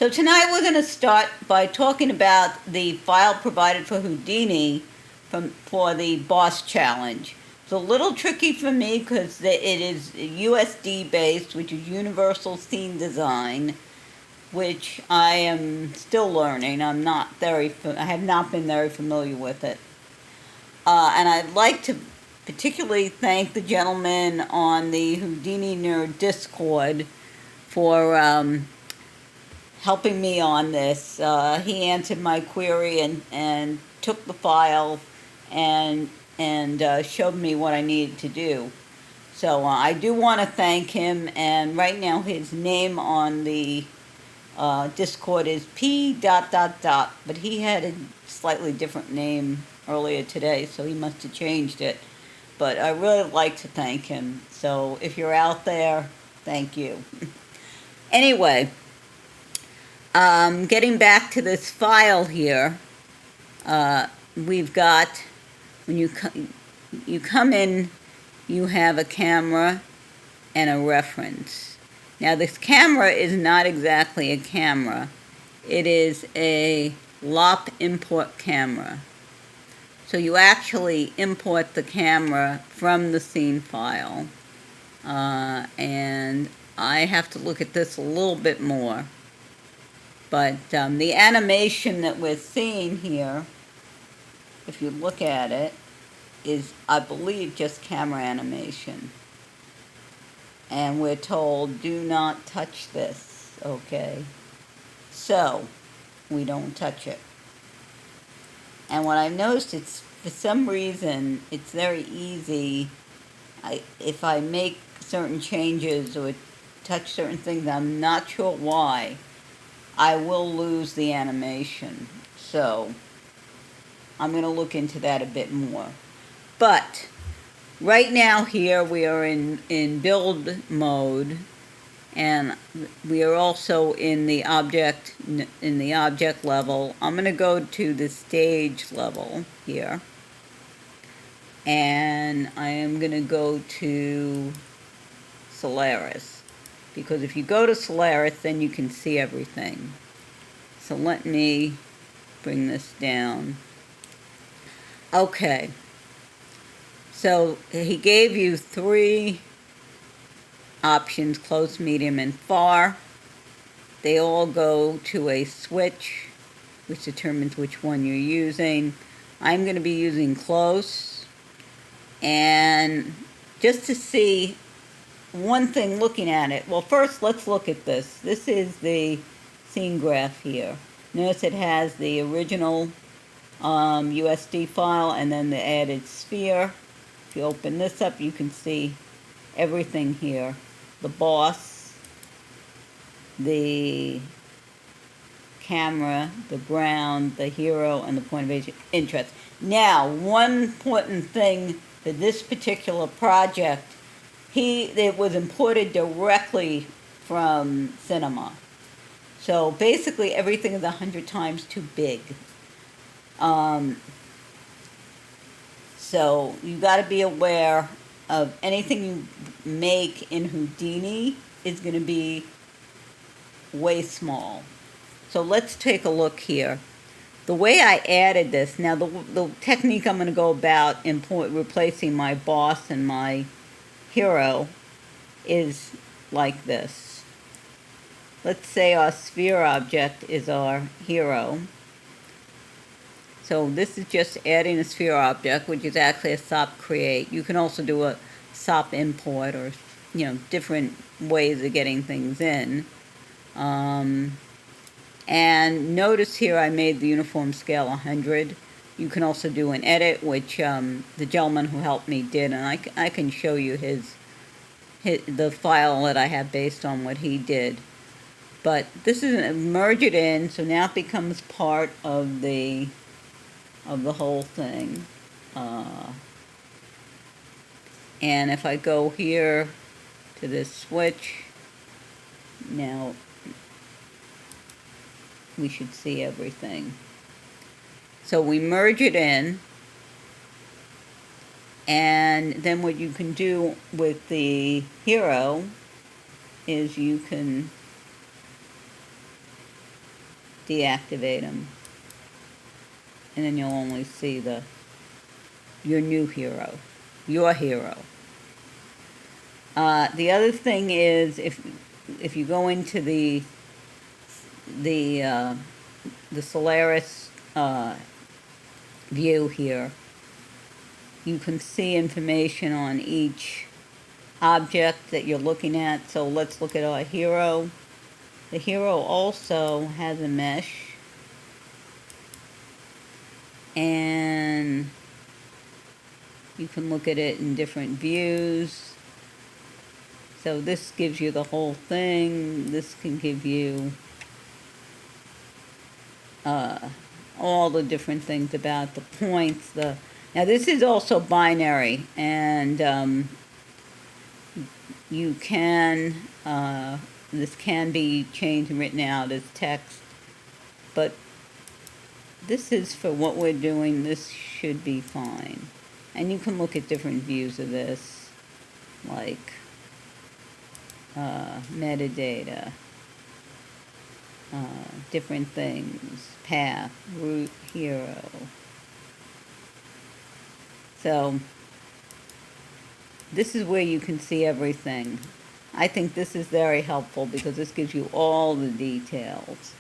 So tonight we're going to start by talking about the file provided for Houdini for the boss challenge. It's a little tricky for me because it is USD based, which is Universal Scene Design, which I am still learning. I have not been very familiar with it. And I'd like to particularly thank the gentleman on the Houdini Nerd Discord for helping me on this. He answered my query and took the file and showed me what I needed to do. So I do want to thank him, and right now his name on the Discord is P dot dot dot, but he had a slightly different name earlier today, so he must have changed it. But I really like to thank him. So if you're out there, thank you. Anyway, getting back to this file here, we've got, when you come in, you have a camera and a reference. Now this camera is not exactly a camera. It is a LOP import camera. So you actually import the camera from the scene file. And I have to look at this a little bit more. But the animation that we're seeing here, if you look at it, is, I believe, just camera animation. And we're told, do not touch this, okay? So, we don't touch it. And what I've noticed, it's, for some reason, it's very easy, if I make certain changes or touch certain things, I'm not sure why, I will lose the animation. So I'm going to look into that a bit more. But right now here we are in build mode, and we are also in the object level. I'm going to go to the stage level here, and I am going to go to Solaris. Because if you go to Solaris, then you can see everything. So let me bring this down. Okay. So he gave you 3 options, close, medium, and far. They all go to a switch, which determines which one you're using. I'm going to be using close. And just to see one thing looking at it, well, first let's look at this. This is the scene graph here. Notice it has the original USD file and then the added sphere. If you open this up, you can see everything here. The boss, the camera, the ground, the hero, and the point of interest. Now, one important thing for this particular project, it was imported directly from Cinema. So basically everything is 100 times too big. So you got to be aware of anything you make in Houdini is going to be way small. So let's take a look here. The way I added this, now the technique I'm going to go about replacing my boss and my hero is like this. Let's say our sphere object is our hero. So this is just adding a sphere object, which is actually a SOP create. You can also do a SOP import, or different ways of getting things in. And notice here I made the uniform scale 100. You can also do an edit, which the gentleman who helped me did, and I can show you the file that I have based on what he did. But this is merge it in, so now it becomes part of the whole thing. And if I go here to this switch, now we should see everything. So we merge it in, and then what you can do with the hero is you can deactivate them. And then you'll only see your new hero, your hero. The other thing is if you go into the Solaris view here, you can see information on each object that you're looking at. So let's look at our hero. The hero also has a mesh, and you can look at it in different views. So this gives you the whole thing. This can give you all the different things about the points. Now this is also binary, and you can this can be changed and written out as text, but this is for what we're doing. This should be fine. And you can look at different views of this, like metadata, different things, path, root, hero. So this is where you can see everything. I think this is very helpful because this gives you all the details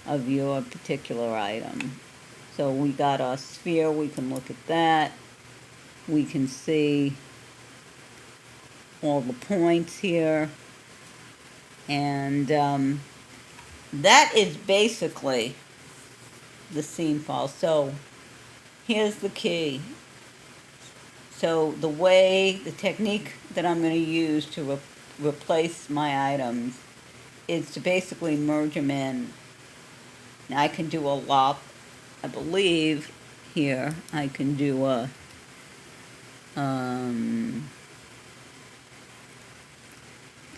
of your particular item. So we got our sphere, we can look at that. We can see all the points here. And that is basically the scene file. So here's the key. So the technique that I'm going to use to replace my items is to basically merge them in. Now I can do a lop. I believe here I can do a let's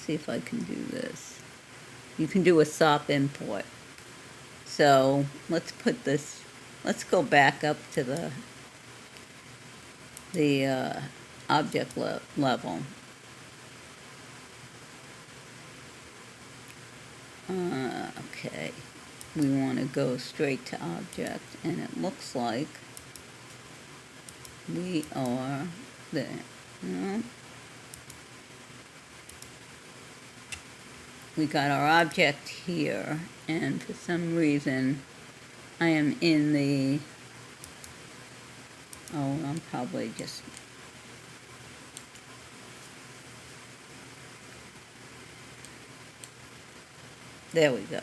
see if I can do this. You can do a SOP import. So let's put this, let's go back up to the object level. Okay, we want to go straight to object, and it looks like we are there. No. We got our object here, and for some reason I am in the, I'm probably just, there we go.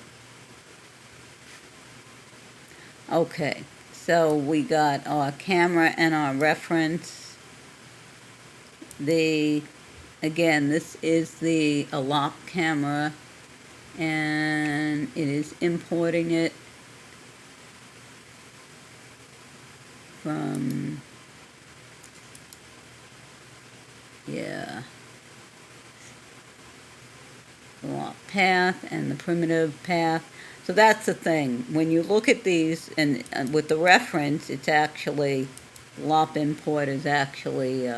Okay, so we got our camera and our reference. Again, this is a lock camera, and it is importing it from, the lock path and the primitive path. So that's the thing. When you look at these, and with the reference, it's actually, lop import is actually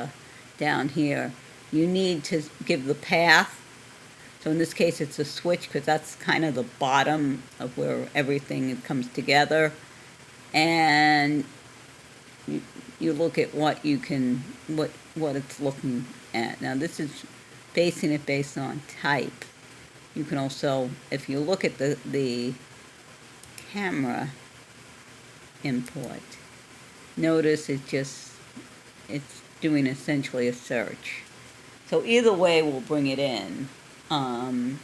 down here. You need to give the path. So in this case, it's a switch, because that's kind of the bottom of where everything comes together. And you look at what you can, what it's looking at. Now this is basing it based on type. You can also, if you look at the camera import, notice it's doing essentially a search. So either way, we'll bring it in. And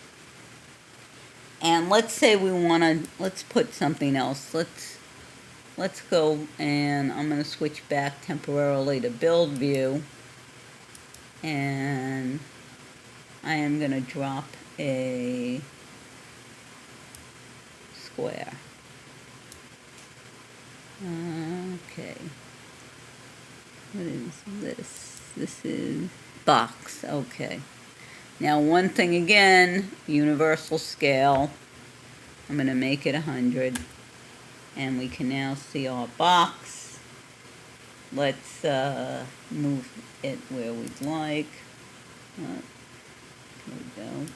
let's say we want to, let's put something else. Let's go, and I'm going to switch back temporarily to build view. And I am going to drop a square. Okay. What is this? This is box. Okay. Now one thing again, universal scale. I'm going to make it 100. And we can now see our box. Let's move it where we'd like. There we go.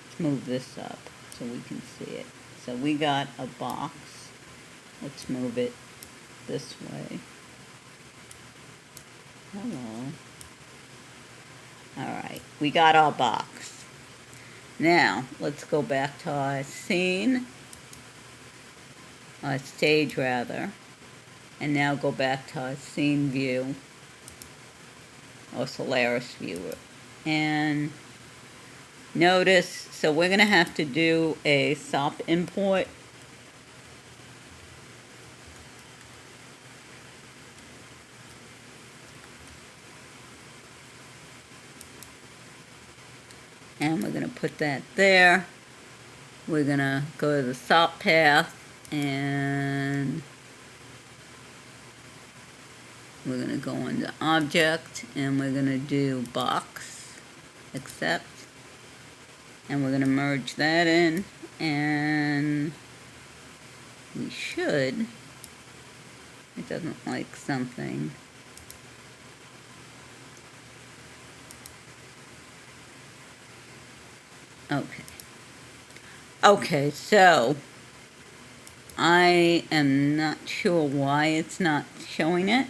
Let's move this up so we can see it. so we got a box. Let's move it this way. Hello. Alright, we got our box. Now, let's go back to our scene, our stage rather, and now go back to our scene view, or Solaris viewer. And notice, so we're going to have to do a SOP import. And we're going to put that there. We're going to go to the SOP path, and we're going to go into Object, and we're going to do Box, Accept. And we're going to merge that in, and we should, it doesn't like something. Okay. Okay, so I am not sure why it's not showing it.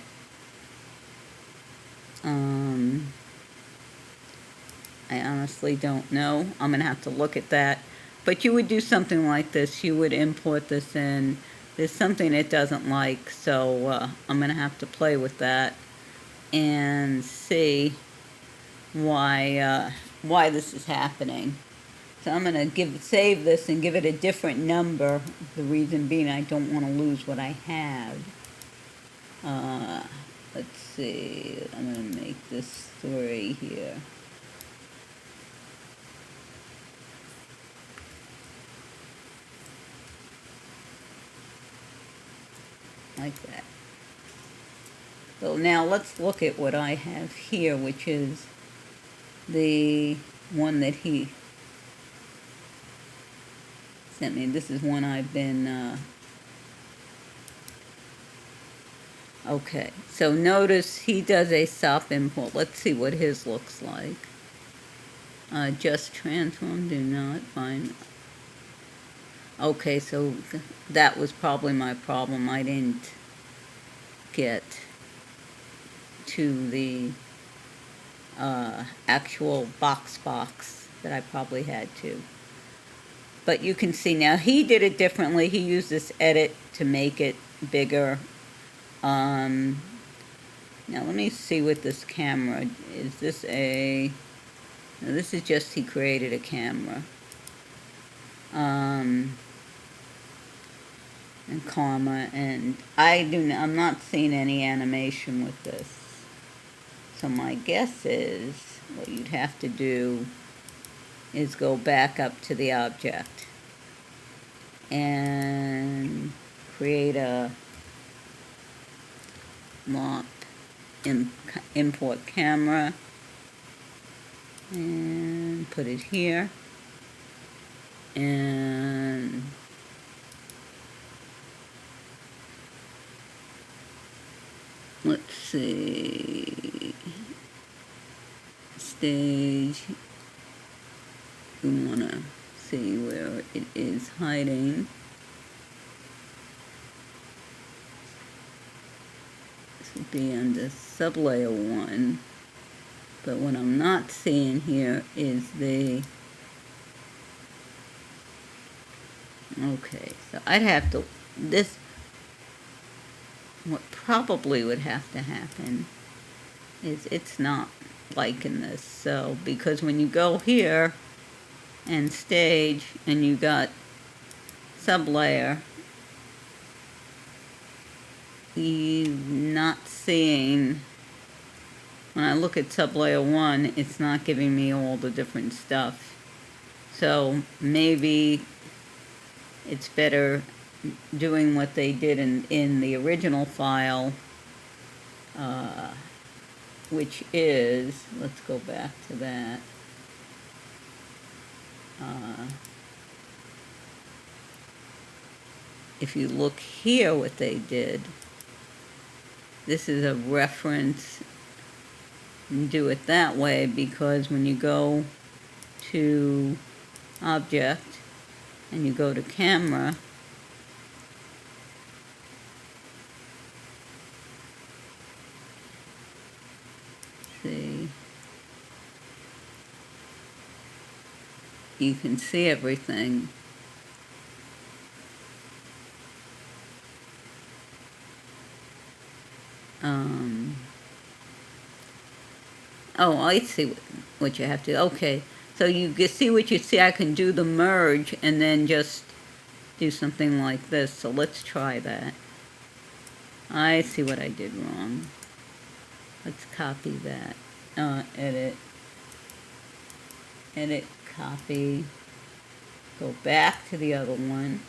I honestly don't know. I'm going to have to look at that. But you would do something like this. You would import this in. There's something it doesn't like, so I'm going to have to play with that and see why this is happening. So I'm going to save this and give it a different number. The reason being I don't want to lose what I have. Let's see. I'm going to make this 3 here. Like that. So now let's look at what I have here, which is the one that he sent me. This is one I've been, okay, so notice he does a SOP import. Let's see what his looks like. Just transform, do not find. Okay, so that was probably my problem. I didn't get to the actual box that I probably had to. But you can see now he did it differently. He used this edit to make it bigger. Now let me see with this camera. Is this a... No, this is just he created a camera. And comma, and I'm not seeing any animation with this. So my guess is what you'd have to do is go back up to the object and create a mop import camera and put it here, and let's see, stage, we want to see where it is hiding. This would be under sublayer 1, but what I'm not seeing here is the, okay, so I'd have to, what probably would have to happen is it's not liking this. So, because when you go here and stage and you got sublayer, you're not seeing, when I look at sublayer 1, it's not giving me all the different stuff. So maybe it's better doing what they did in the original file, which is, let's go back to that. If you look here what they did, this is a reference, and do it that way, because when you go to object and you go to camera, see, you can see everything. Oh, I see what you have to, okay. So you can see what you see. I can do the merge and then just do something like this. So let's try that. I see what I did wrong. Let's copy that. Edit, copy, go back to the other one.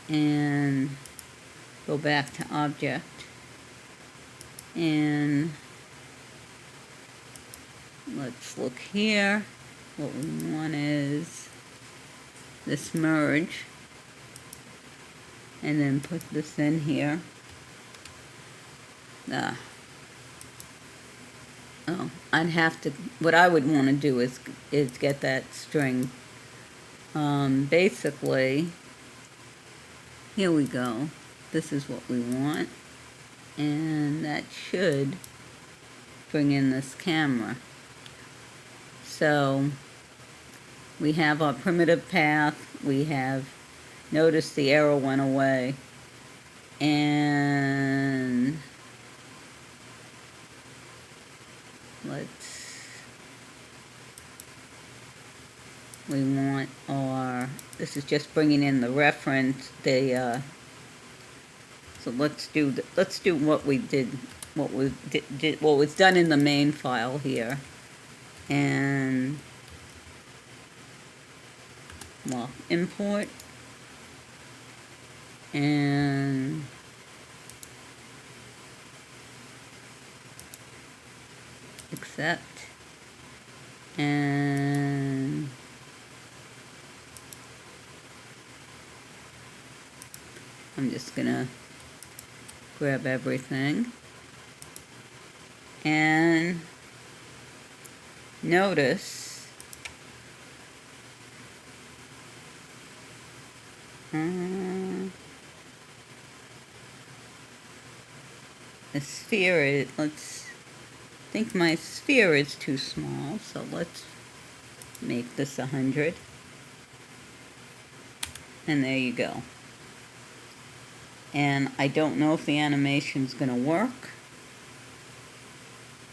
And go back to object. And let's look here. What we want is this merge. And then put this in here. Oh, I'd have to, what I would want to do is get that string. Basically, here we go. This is what we want. And that should bring in this camera. So we have our primitive path. We have, notice the arrow went away. And we want our, this is just bringing in the reference, so let's do what we did, what was done in the main file here. And well, import and accept, and I'm just gonna grab everything and notice the sphere is, I think my sphere is too small, so let's make this 100. And there you go. And I don't know if the animation's gonna work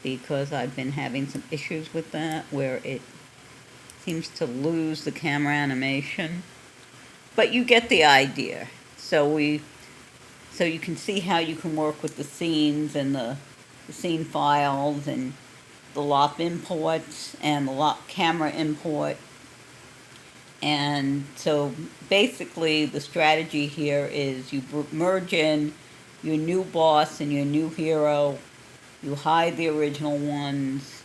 because I've been having some issues with that where it seems to lose the camera animation. But you get the idea. So you can see how you can work with the scenes and the scene files and the LOP imports and the LOP camera import. And so basically the strategy here is you merge in your new boss and your new hero, you hide the original ones,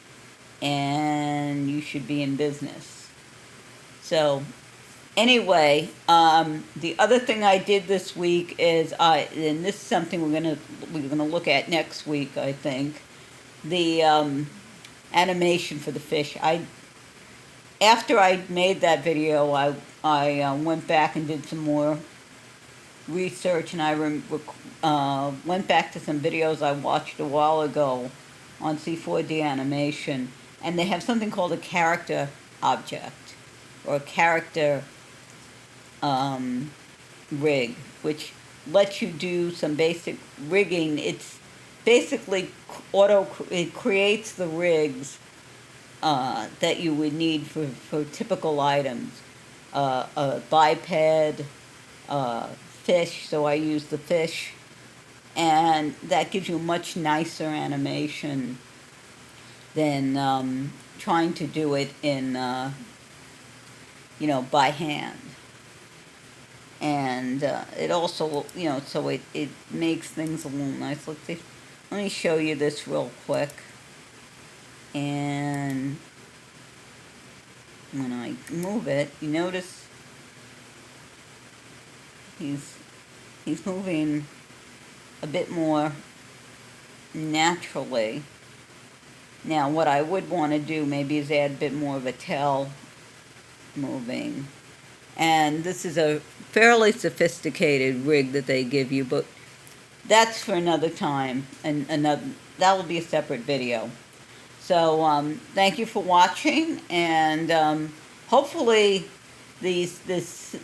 and you should be in business. So anyway, the other thing I did this week is, and this is something we're gonna look at next week, I think, the animation for the fish. After I made that video, I went back and did some more research, and I went back to some videos I watched a while ago on C4D animation, and they have something called a character object, or a character rig, which lets you do some basic rigging. It's basically it creates the rigs that you would need for typical items. A biped, fish, so I use the fish, and that gives you a much nicer animation than trying to do it in, by hand. And it also, so it makes things a little nice. Let me show you this real quick. And when I move it, you notice he's moving a bit more naturally. Now, what I would want to do maybe is add a bit more of a tail moving. And this is a fairly sophisticated rig that they give you, but that's for another time, and that will be a separate video. So thank you for watching, and hopefully this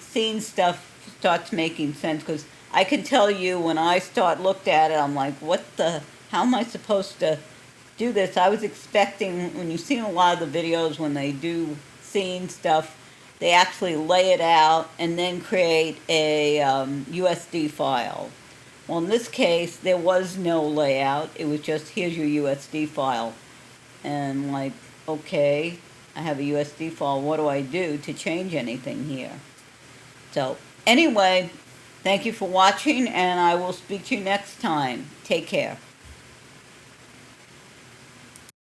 scene stuff starts making sense, because I can tell you when I looked at it, I'm like, how am I supposed to do this? I was expecting, when you've seen a lot of the videos when they do scene stuff, they actually lay it out and then create a USD file. Well, in this case, there was no layout. It was just, here's your USD file. And like, okay, I have a USD file. What do I do to change anything here? So anyway, thank you for watching, and I will speak to you next time. Take care.